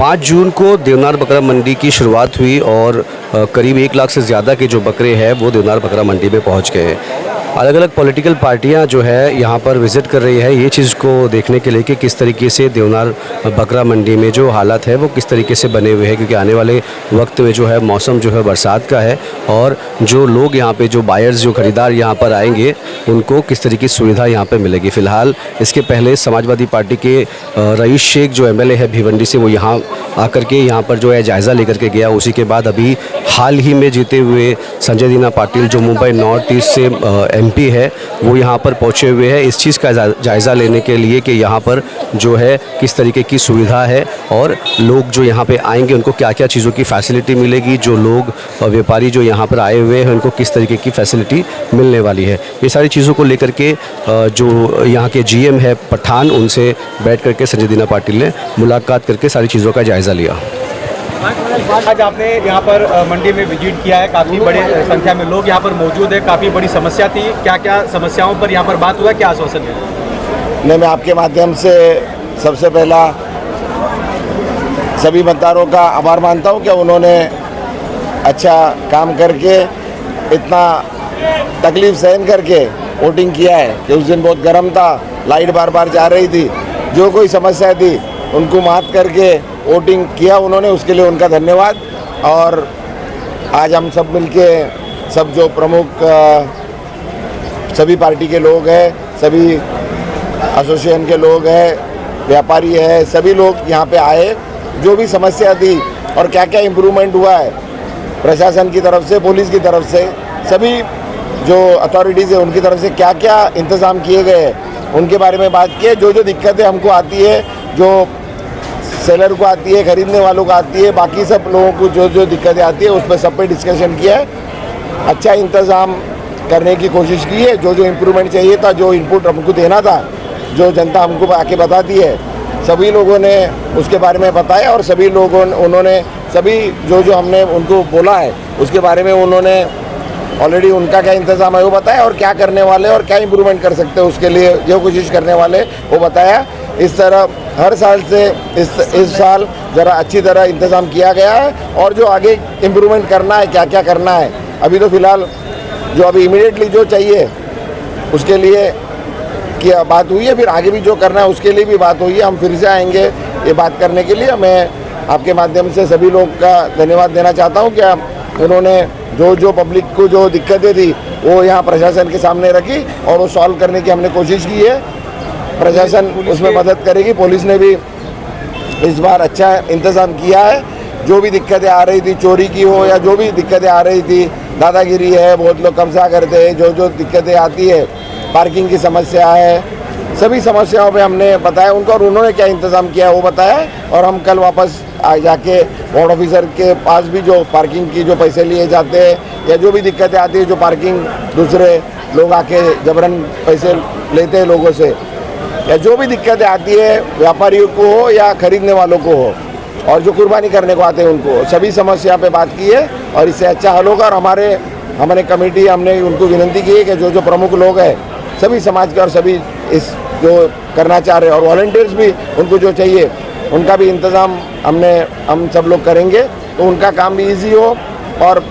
5 जून को देवनार बकरा मंडी की शुरुआत हुई और करीब 1 लाख से ज़्यादा के जो बकरे हैं वो देवनार बकरा मंडी में पहुंच गए। अलग अलग पॉलिटिकल पार्टियां जो है यहाँ पर विज़िट कर रही है ये चीज़ को देखने के लिए कि किस तरीके से देवनार बकरा मंडी में जो हालात है वो किस तरीके से बने हुए हैं, क्योंकि आने वाले वक्त में जो है मौसम जो है बरसात का है और जो लोग यहाँ पे जो बायर्स जो ख़रीदार यहाँ पर आएंगे उनको किस तरीके की सुविधा यहाँ पर मिलेगी। फ़िलहाल इसके पहले समाजवादी पार्टी के रईस शेख जो MLA है भिवंडी से वो यहाँ आकर के यहाँ पर जो है जायज़ा लेकर के गया। उसी के बाद अभी हाल ही में जीते हुए संजय दीना पाटिल जो मुंबई नॉर्थ ईस्ट से MP है वो यहाँ पर पहुँचे हुए हैं इस चीज़ का जायज़ा लेने के लिए कि यहाँ पर जो है किस तरीके की सुविधा है और लोग जो यहाँ पे आएंगे उनको क्या क्या चीज़ों की फैसिलिटी मिलेगी, जो लोग व्यापारी जो यहाँ पर आए हुए हैं उनको किस तरीके की फैसिलिटी मिलने वाली है। ये सारी चीज़ों को लेकर के जो यहाँ के GM है पठान उनसे बैठ करके संजय दीना पाटिल ने मुलाकात करके सारी चीज़ों का जायज़ा लिया। आज आपने यहाँ पर मंडी में विजिट किया है, काफ़ी बड़ी संख्या में लोग यहाँ पर मौजूद है, काफ़ी बड़ी समस्या थी, क्या क्या समस्याओं पर यहाँ पर बात हुआ, क्या आश्वासन है? नहीं, मैं आपके माध्यम से सबसे पहला सभी मतदारों का आभार मानता हूँ कि उन्होंने अच्छा काम करके इतना तकलीफ सहन करके वोटिंग किया है कि उस दिन बहुत गर्म था, लाइट बार बार जा रही थी, जो कोई समस्या थी उनको मात करके वोटिंग किया उन्होंने, उसके लिए उनका धन्यवाद। और आज हम सब मिलके सब जो प्रमुख सभी पार्टी के लोग हैं, सभी एसोसिएशन के लोग हैं, व्यापारी है, सभी लोग यहाँ पे आए, जो भी समस्या थी और क्या क्या इम्प्रूवमेंट हुआ है प्रशासन की तरफ से, पुलिस की तरफ से, सभी जो अथॉरिटीज़ है उनकी तरफ से क्या क्या इंतज़ाम किए गए हैं उनके बारे में बात की है। जो जो दिक्कतें हमको आती है, जो सेलर को आती है, ख़रीदने वालों को आती है, बाकी सब लोगों को जो जो दिक्कतें आती है उस पर सब पे डिस्कशन किया है। अच्छा इंतज़ाम करने की कोशिश की है, जो जो इम्प्रूवमेंट चाहिए था, जो इनपुट हमको देना था, जो जनता हमको आके बताती है, सभी लोगों ने उसके बारे में बताया और सभी लोगों उन्होंने सभी जो जो हमने उनको बोला है उसके बारे में उन्होंने ऑलरेडी उनका क्या इंतज़ाम है वो बताया और क्या करने वाले और क्या इम्प्रूवमेंट कर सकते हैं उसके लिए जो कोशिश करने वाले वो बताया। इस तरह हर साल से इस साल ज़रा अच्छी तरह इंतज़ाम किया गया है और जो आगे इम्प्रूवमेंट करना है, क्या क्या करना है, अभी तो फ़िलहाल जो अभी इमीडिएटली जो चाहिए उसके लिए की बात हुई है, फिर आगे भी जो करना है उसके लिए भी बात हुई है। हम फिर से आएंगे ये बात करने के लिए। मैं आपके माध्यम से सभी लोग का धन्यवाद देना चाहता हूँ कि उन्होंने जो जो पब्लिक को जो दिक्कतें थी वो यहाँ प्रशासन के सामने रखी और वो सॉल्व करने की हमने कोशिश की है। प्रशासन उसमें मदद करेगी। पुलिस ने भी इस बार अच्छा इंतज़ाम किया है। जो भी दिक्कतें आ रही थी, चोरी की हो या जो भी दिक्कतें आ रही थी, दादागिरी है, बहुत लोग कब्जा करते हैं, जो जो दिक्कतें आती है, पार्किंग की समस्या है, सभी समस्याओं पे हमने बताया उनको और उन्होंने क्या इंतज़ाम किया है वो बताया। और हम कल वापस जाके वार्ड ऑफिसर के पास भी जो पार्किंग की जो पैसे लिए जाते हैं या जो भी दिक्कतें आती है, जो पार्किंग दूसरे लोग आके जबरन पैसे लेते हैं लोगों से, या जो भी दिक्कतें आती है व्यापारियों को हो या खरीदने वालों को हो और जो कुर्बानी करने को आते हैं उनको, सभी समस्या पे बात की है और इससे अच्छा हल होगा। और हमारे कमेटी हमने उनको विनती की है कि जो जो प्रमुख लोग हैं सभी समाज के और सभी इस जो करना चाह रहे हैं और वॉलंटियर्स भी उनको जो चाहिए उनका भी इंतज़ाम हम सब लोग करेंगे तो उनका काम भी इजी हो और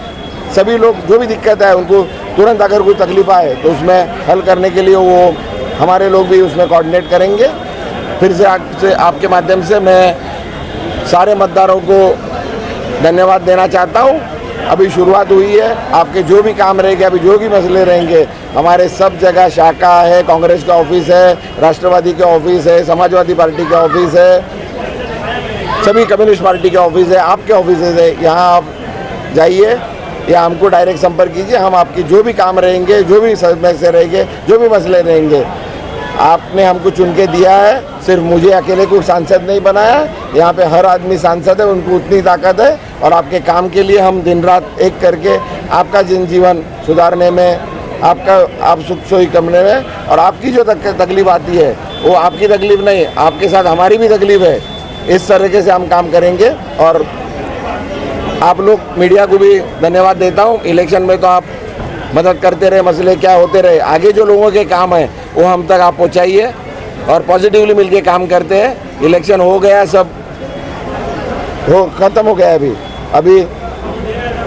सभी लोग जो भी दिक्कत है उनको तुरंत अगर कोई तकलीफ आए तो उसमें हल करने के लिए वो हमारे लोग भी उसमें कोऑर्डिनेट करेंगे। फिर से आपके माध्यम से मैं सारे मतदारों को धन्यवाद देना चाहता हूँ। अभी शुरुआत हुई है, आपके जो भी काम रहेंगे, अभी जो भी मसले रहेंगे, हमारे सब जगह शाखा है, कांग्रेस का ऑफिस है, राष्ट्रवादी का ऑफिस है, समाजवादी पार्टी का ऑफिस है, सभी कम्युनिस्ट पार्टी के ऑफिस है, आपके ऑफिस है, यहाँ आप जाइए या हमको डायरेक्ट संपर्क कीजिए। हम आपकी जो भी काम रहेंगे, जो भी समस्या रहेंगे, जो भी मसले रहेंगे, आपने हमको चुन के दिया है, सिर्फ मुझे अकेले को सांसद नहीं बनाया, यहाँ पे हर आदमी सांसद है, उनको उतनी ताकत है और आपके काम के लिए हम दिन रात एक करके आपका जीवन सुधारने में, आप सुख सोई करने में और आपकी जो तकलीफ आती है वो आपकी तकलीफ नहीं, आपके साथ हमारी भी तकलीफ है, इस तरीके से हम काम करेंगे। और आप लोग मीडिया को भी धन्यवाद देता हूँ। इलेक्शन में तो आप मदद करते रहे, मसले क्या होते रहे, आगे जो लोगों के काम है वो हम तक आप पहुँचाइए और पॉजिटिवली मिलके काम करते हैं। इलेक्शन हो गया, सब हो खत्म हो गया है अभी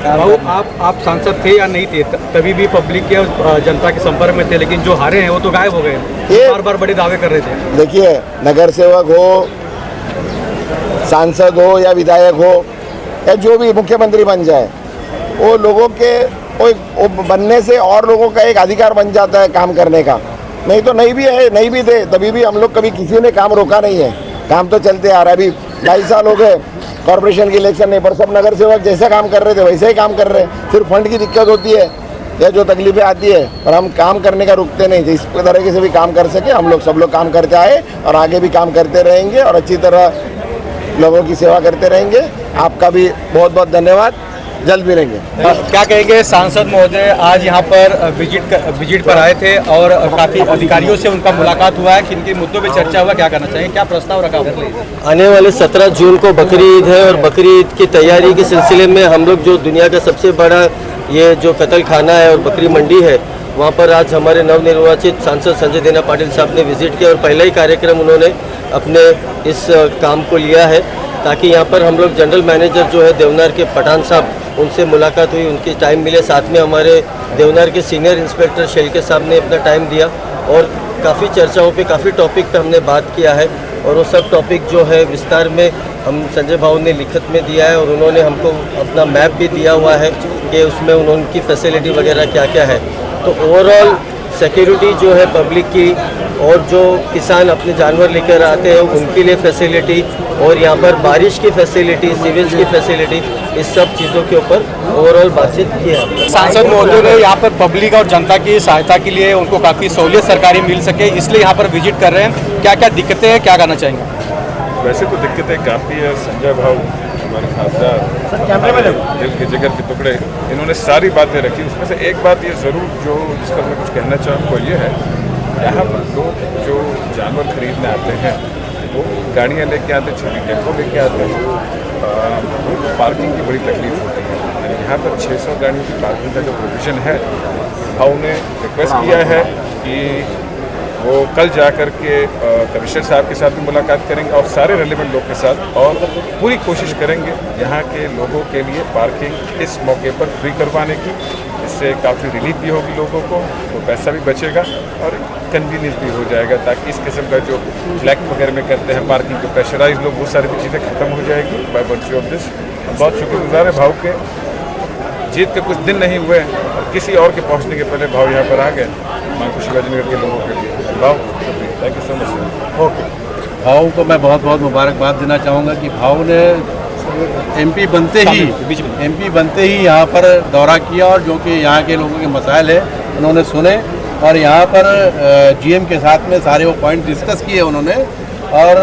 भाऊ आप सांसद थे या नहीं थे तभी भी पब्लिक के जनता के संपर्क में थे, लेकिन जो हारे हैं वो तो गायब हो गए, बार बार बड़े दावे कर रहे थे। देखिए, नगर सेवक हो, सांसद हो या विधायक हो या जो भी मुख्यमंत्री बन जाए, वो लोगों के वो बनने से और लोगों का एक अधिकार बन जाता है काम करने का। नहीं तो नहीं भी है, नहीं भी थे तभी भी हम लोग कभी किसी ने काम रोका नहीं है, काम तो चलते आ रहा है। अभी 2.5 साल हो गए कॉर्पोरेशन की इलेक्शन नहीं, पर सब नगर सेवक जैसा काम कर रहे थे वैसे ही काम कर रहे हैं। सिर्फ फंड की दिक्कत होती है या जो तकलीफें आती है, पर हम काम करने का रुकते नहीं। जिस तरीके से भी काम कर सके हम लोग सब लोग काम करते आए और आगे भी काम करते रहेंगे और अच्छी तरह लोगों की सेवा करते रहेंगे। आपका भी बहुत बहुत धन्यवाद, जल्द मिलेंगे। क्या कहेंगे सांसद महोदय, आज यहाँ पर विजिट पर आए थे और काफ़ी अधिकारियों से उनका मुलाकात हुआ है, किन किन मुद्दों पे चर्चा हुआ, क्या करना चाहिए, क्या प्रस्ताव रखा हुआ? आने वाले 17 जून को बकरी ईद है और बकरी ईद की तैयारी के सिलसिले में हम लोग जो दुनिया का सबसे बड़ा ये जो कतल खाना है और बकरी मंडी है, वहाँ पर आज हमारे नवनिर्वाचित सांसद संजय देना पाटिल साहब ने विजिट किया और पहला ही कार्यक्रम उन्होंने अपने इस काम को लिया है, ताकि यहाँ पर हम लोग जनरल मैनेजर जो है देवनार के पठान साहब, उनसे मुलाकात हुई, उनकी टाइम मिले। साथ में हमारे देवनार के सीनियर इंस्पेक्टर शेलके साहब ने अपना टाइम दिया और काफ़ी चर्चाओं पे, काफ़ी टॉपिक पे हमने बात किया है और वो सब टॉपिक जो है विस्तार में हम संजय भाऊ ने लिखित में दिया है और उन्होंने हमको अपना मैप भी दिया हुआ है कि उसमें उनकी फैसिलिटी वगैरह क्या क्या है। तो ओवरऑल सिक्योरिटी जो है पब्लिक की और जो किसान अपने जानवर लेकर आते हैं उनके लिए फैसिलिटी और यहाँ पर बारिश की फैसिलिटी, सीवेज की फैसिलिटी, इस सब चीज़ों के ऊपर ओवरऑल बातचीत की है। सांसद महोदय ने यहाँ पर पब्लिक और जनता की सहायता के लिए उनको काफ़ी सहूलियत सरकारी मिल सके, इसलिए यहाँ पर विजिट कर रहे हैं। क्या क्या दिक्कतें हैं, क्या करना चाहेंगे? वैसे तो दिक्कतें काफ़ी है। संजय भाऊ हमारे खासदार, दिल के जिगर के टुकड़े, इन्होंने सारी बातें रखी। उसमें से एक बात ये ज़रूर जो जिस पर मैं कुछ कहना चाहूँ वो ये है, यहाँ पर लोग जो जानवर खरीदने आते हैं वो गाड़ियाँ लेके आते, छोटी टेम्पो लेके आते हैं, पार्किंग की बड़ी तकलीफ होती है। यहाँ पर 600 गाड़ियों की पार्किंग का जो प्रोविज़न है, भाऊ ने रिक्वेस्ट किया है कि वो कल जा कर के कमिश्नर साहब के साथ भी मुलाकात करेंगे और सारे रेलिवेंट लोग के साथ, और पूरी कोशिश करेंगे यहाँ के लोगों के लिए पार्किंग इस मौके पर फ्री करवाने की। इससे काफ़ी रिलीफ भी होगी लोगों को, तो पैसा भी बचेगा और कन्वीनियंस भी हो जाएगा, ताकि इस किस्म का जो फ्लैग वगैरह में करते हैं पार्किंग के प्रेशराइज लोग, वो सारी चीज़ें खत्म हो जाएगी बाय वर्च्यू ऑफ दिस। बहुत शुक्रगुजार है भाव के, जीत के कुछ दिन नहीं हुए और किसी और के पहुंचने के पहले भाव यहाँ पर आ गए मानपुर शिवाजीनगर के लोगों के लिए। भाव thank you so much. Okay, भाव को मैं बहुत बहुत मुबारकबाद देना चाहूँगा कि भाव ने एमपी बनते ही यहाँ पर दौरा किया और जो कि यहाँ के लोगों के मसाइल है उन्होंने सुने और यहाँ पर जीएम के साथ में सारे वो पॉइंट डिस्कस किए उन्होंने, और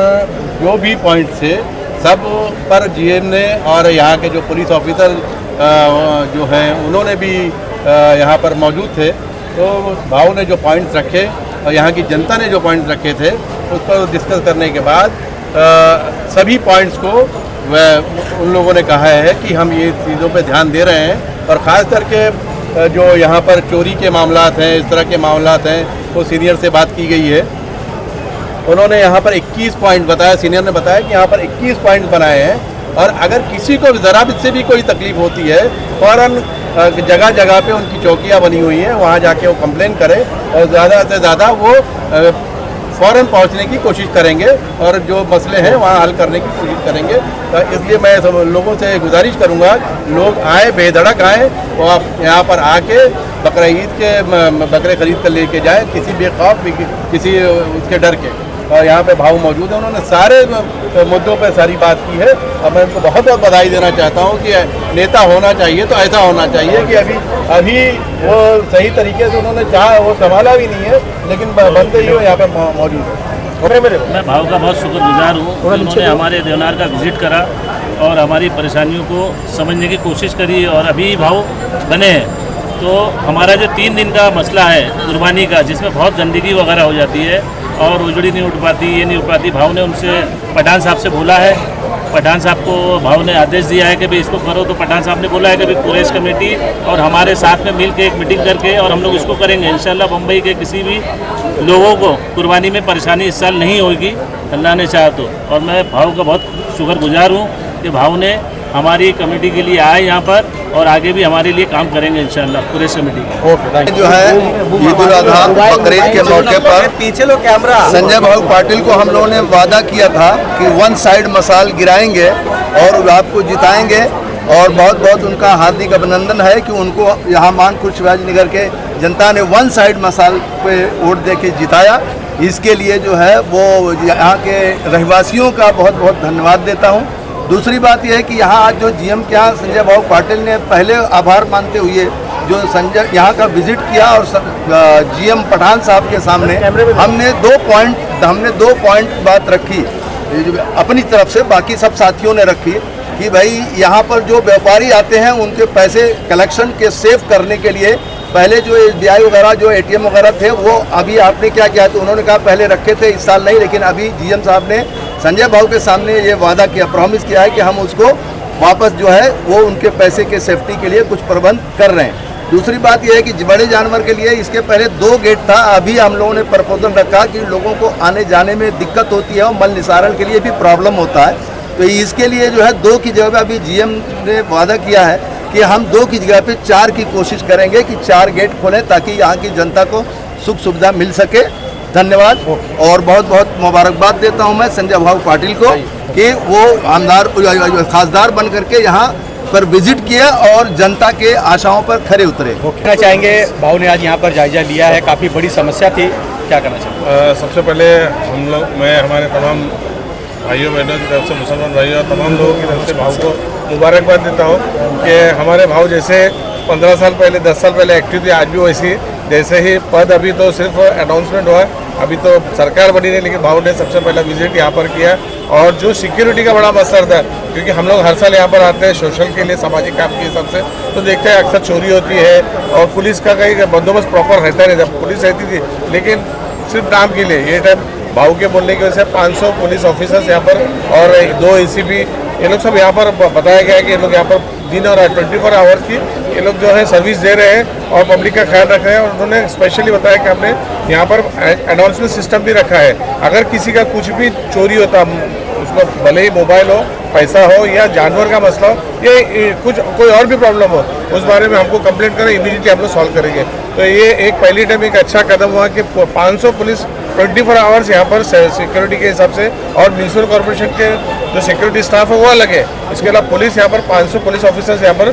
जो भी पॉइंट थे सब पर जीएम ने और यहाँ के जो पुलिस ऑफिसर जो हैं उन्होंने भी यहाँ पर मौजूद थे। तो भाव ने जो पॉइंट्स रखे और यहाँ की जनता ने जो पॉइंट्स रखे थे उस पर डिस्कस करने के बाद सभी पॉइंट्स को उन लोगों ने कहा है कि हम ये चीज़ों पे ध्यान दे रहे हैं और ख़ास करके जो यहाँ पर चोरी के मामलात हैं, इस तरह के मामलात हैं, वो सीनियर से बात की गई है। उन्होंने यहाँ पर 21 पॉइंट बताया, सीनियर ने बताया कि यहाँ पर 21 पॉइंट बनाए हैं और अगर किसी को ज़रा से भी कोई तकलीफ होती है फ़ौरन जगह जगह पे उनकी चौकियाँ बनी हुई हैं, वहाँ जाके वो कंप्लेन करें और ज़्यादा से ज़्यादा वो फ़ौरन पहुँचने की कोशिश करेंगे और जो मसले हैं वहाँ हल करने की कोशिश करेंगे। तो इसलिए मैं सब लोगों से गुजारिश करूँगा, लोग आए, बेधड़क आए और आप यहाँ पर आके बकरा ईद के बकरे ख़रीद कर लेके जाएँ, किसी बेखौफ किसी उसके डर के। और यहाँ पे भाव मौजूद है, उन्होंने सारे मुद्दों पे सारी बात की है और मैं उनको बहुत बहुत बधाई देना चाहता हूँ कि नेता होना चाहिए तो ऐसा होना चाहिए कि अभी वो सही तरीके से उन्होंने चाहा, वो संभाला भी नहीं है लेकिन बनते ही वो यहाँ पे मौजूद है। मैं भाव का बहुत शुक्रगुजार हूँ, उन्होंने हमारे देवनार का विजिट करा और हमारी परेशानियों को समझने की कोशिश करी और अभी भाव बने हैं। तो हमारा जो 3 दिन का मसला है कुर्बानी का, जिसमें बहुत गंदगी वगैरह हो जाती है और उजड़ी नहीं उठ पाती, ये नहीं उठ पाती, भाव ने उनसे पठान साहब से बोला है। पठान साहब को भाव ने आदेश दिया है कि भाई इसको करो, तो पठान साहब ने बोला है कि भाई कुरैश कमेटी और हमारे साथ में मिल के एक मीटिंग करके और हम लोग इसको करेंगे। इंशाल्लाह मुंबई के किसी भी लोगों को कुर्बानी में परेशानी इस साल नहीं होगी, अल्लाह ने चाहा तो। और मैं भाव का बहुत शुक्रगुजार हूँ कि भाव ने हमारी कमेटी के लिए आए यहाँ पर और आगे भी हमारे लिए काम करेंगे इंशाल्लाह पूरे कमेटी के। जो है ईद उल अजहा बकरीद के मौके पर पीछे लो कैमरा। संजय भाऊ पाटिल को हम लोगों ने वादा किया था कि वन साइड मसाल गिराएंगे और आपको जिताएंगे, और बहुत बहुत उनका हार्दिक अभिनंदन है कि उनको यहाँ मानपुर शिवाजी नगर के जनता ने वन साइड मसाल पे वोट दे के जिताया। इसके लिए जो है वो यहाँ के रहवासियों का बहुत बहुत धन्यवाद देता हूँ। दूसरी बात यह है कि यहाँ आज जो जीएम के यहाँ संजय भाऊ पाटिल ने पहले आभार मानते हुए जो संजय यहाँ का विजिट किया और जीएम पठान साहब के सामने हमने दो पॉइंट बात रखी अपनी तरफ से, बाकी सब साथियों ने रखी कि भाई यहाँ पर जो व्यापारी आते हैं उनके पैसे कलेक्शन के सेव करने के लिए पहले जो SBI वगैरह जो ATM वगैरह थे वो अभी आपने क्या किया, तो उन्होंने कहा पहले रखे थे इस साल नहीं, लेकिन अभी GM साहब ने संजय भाऊ के सामने ये वादा किया, प्रॉमिस किया है कि हम उसको वापस जो है वो उनके पैसे के सेफ्टी के लिए कुछ प्रबंध कर रहे हैं। दूसरी बात यह है कि बड़े जानवर के लिए इसके पहले 2 गेट था, अभी हम लोगों ने प्रपोजल रखा कि लोगों को आने जाने में दिक्कत होती है और मल निसारण के लिए भी प्रॉब्लम होता है, तो इसके लिए जो है 2 की जगह अभी GM ने वादा किया है कि हम 2 की जगह पे 4 की कोशिश करेंगे कि 4 गेट खोलें ताकि यहाँ की जनता को सुख सुविधा मिल सके। धन्यवाद और बहुत बहुत मुबारकबाद देता हूँ मैं संजय भाऊ पाटिल को कि वो खासदार बन करके यहाँ पर विजिट किया और जनता के आशाओं पर खरे उतरे। कहना चाहेंगे भाऊ ने आज यहाँ पर जायजा लिया है, काफ़ी बड़ी समस्या थी, क्या करना चाहेंगे? सबसे पहले मैं हमारे तमाम भाइयों बहनों की तरफ से, मुसलमान भाइयों और तमाम लोगों की तरफ से भाव को मुबारकबाद देता हूँ कि हमारे भाव जैसे 15 साल पहले 10 साल पहले एक्टिव थे, आज भी वैसी जैसे ही पद, अभी तो सिर्फ अनाउंसमेंट हुआ, अभी तो सरकार बनी नहीं, लेकिन भाव ने सबसे पहला विजिट यहाँ पर किया। और जो सिक्योरिटी का बड़ा मसला था, क्योंकि हम लोग हर साल यहाँ पर आते हैं सोशल के लिए, सामाजिक काम के हिसाब से, तो देखते हैं अक्सर चोरी होती है और पुलिस का कहीं बंदोबस्त प्रॉपर रहता नहीं था। पुलिस रहती थी लेकिन सिर्फ नाम के लिए। ये टाइम भाव के बोलने की वजह से 500 पुलिस ऑफिसर्स यहाँ पर और 2 ACP ये लोग सब यहाँ पर बताया गया है कि ये लोग यहाँ पर दिन और 24 आवर्स की ये लोग जो है सर्विस दे रहे हैं और पब्लिक का ख्याल रख रहे हैं। और उन्होंने स्पेशली बताया कि हमने यहाँ पर अनाउंसमेंट सिस्टम भी रखा है, अगर किसी का कुछ भी चोरी होता, उसको भले ही मोबाइल हो, पैसा हो या जानवर का मसला हो, ये कुछ कोई और भी प्रॉब्लम हो, उस बारे में हमको कंप्लेंट करें, इमीडिएटली हम लोग सॉल्व करेंगे। तो ये एक पहली टाइम एक अच्छा कदम हुआ कि 500 पुलिस 24 आवर्स यहाँ पर सिक्योरिटी के हिसाब से, और म्यूनसिपल कॉर्पोरेशन के जो सिक्योरिटी स्टाफ है वो अलग है। इसके अलावा पुलिस यहाँ पर 500 पुलिस ऑफिसर्स यहाँ पर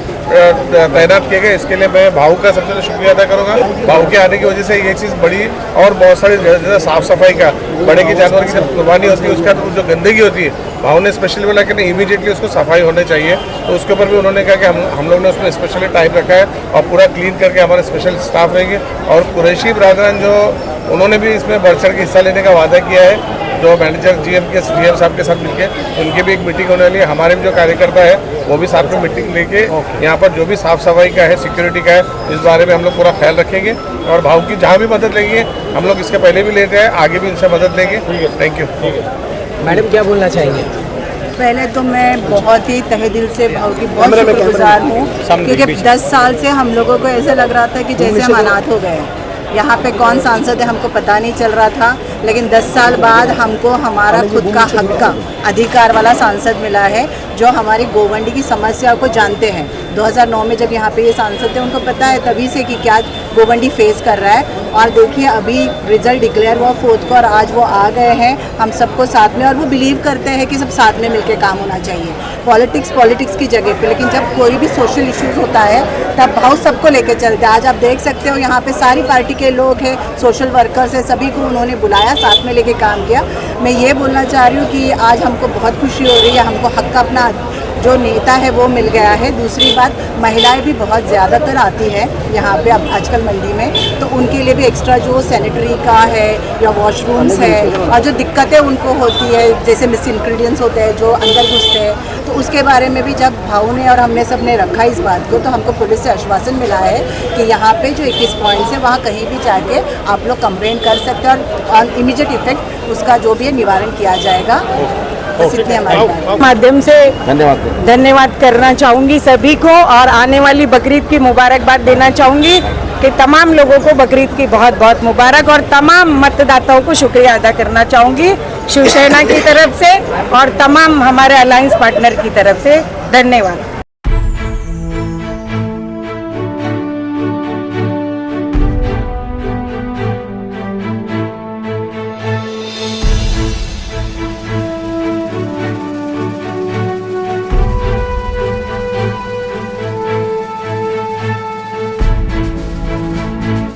तैनात किए गए। इसके लिए मैं भाऊ का सबसे पहले शुक्रिया अदा करूँगा। भाऊ के आने की वजह से ये चीज़ बड़ी, और बहुत सारी जैसे साफ सफाई का, बड़े के जानवर की जब कुर्बानी होती है उसका जो गंदगी होती है, भाऊ ने स्पेशली बोला कि नहीं इमीडिएटली उसको सफाई होनी चाहिए। तो उसके ऊपर भी उन्होंने कहा कि हम लोग ने उसमें स्पेशली टाइम रखा है और पूरा क्लीन करके हमारे स्पेशल स्टाफ रहेंगे। और कुरैशी ब्रादरान जो उन्होंने भी इसमें बढ़ चढ़ के हिस्सा लेने का वादा किया है, जो मैनेजर GM साहब के साथ मिलके उनकी भी एक मीटिंग होने वाली है। हमारे भी जो कार्यकर्ता है वो भी साथ में मीटिंग लेके यहाँ पर जो भी साफ सफाई का है, सिक्योरिटी का है, इस बारे में हम लोग पूरा ख्याल रखेंगे। और भाव की जहाँ भी मदद लेंगे, हम लोग इसके पहले भी लेते हैं, आगे भी इनसे मदद लेंगे। Thank you. मैडम क्या बोलना चाहेंगे? पहले तो मैं बहुत ही तहे दिल से भाव की बहुत शुक्रगुजार हूँ, क्योंकि 10 साल से हम लोगों को ऐसा लग रहा था कि जैसे हम अनाथ हो गए। यहाँ पे कौन सांसद है हमको पता नहीं चल रहा था, लेकिन 10 साल बाद हमको हमारा खुद का हक का अधिकार वाला सांसद मिला है, जो हमारी गोवंडी की समस्या को जानते हैं। 2009 में जब यहाँ पे ये सांसद थे, उनको पता है तभी से कि क्या गोवंडी फेस कर रहा है। और देखिए अभी रिजल्ट डिक्लेयर हुआ 4th को, और आज वो आ गए हैं हम सबको साथ में, और वो बिलीव करते हैं कि सब साथ में मिलकर काम होना चाहिए। पॉलिटिक्स की जगह पे, लेकिन जब कोई भी सोशल इश्यूज होता है तब भाव सबको लेके चलते हैं। आज आप देख सकते हो यहाँ पे सारी पार्टी के लोग हैं, सोशल वर्कर्स हैं, सभी को उन्होंने बुलाया, साथ में लेके काम किया। मैं ये बोलना चाह रही हूँ कि आज हमको बहुत खुशी हो रही है, हमको हक का अपना जो नेता है वो मिल गया है। दूसरी बात, महिलाएं भी बहुत ज़्यादातर आती है यहाँ पे अब आजकल मंडी में, तो उनके लिए भी एक्स्ट्रा जो सैनिटरी का है या वॉशरूम्स है, और जो दिक्कतें उनको होती है जैसे मिस इंग्रेडिएंट्स होते हैं जो अंदर घुसते हैं, तो उसके बारे में भी जब भाऊ ने और हमने सब ने रखा इस बात को, तो हमको पुलिस से आश्वासन मिला है कि यहाँ पे जो 21 पॉइंट्स है वहाँ कहीं भी जाके आप लोग कंप्लेंट कर सकते हैं और इमीडिएट इफेक्ट उसका जो भी है निवारण किया जाएगा। बस इतनी हमारी माध्यम से धन्यवाद करना चाहूँगी सभी को, और आने वाली बकरीद की मुबारकबाद देना चाहूँगी कि तमाम लोगों को बकरीद की बहुत बहुत मुबारक, और तमाम मतदाताओं को शुक्रिया अदा करना चाहूँगी शिवसेना की तरफ से और तमाम हमारे अलायंस पार्टनर की तरफ से धन्यवाद।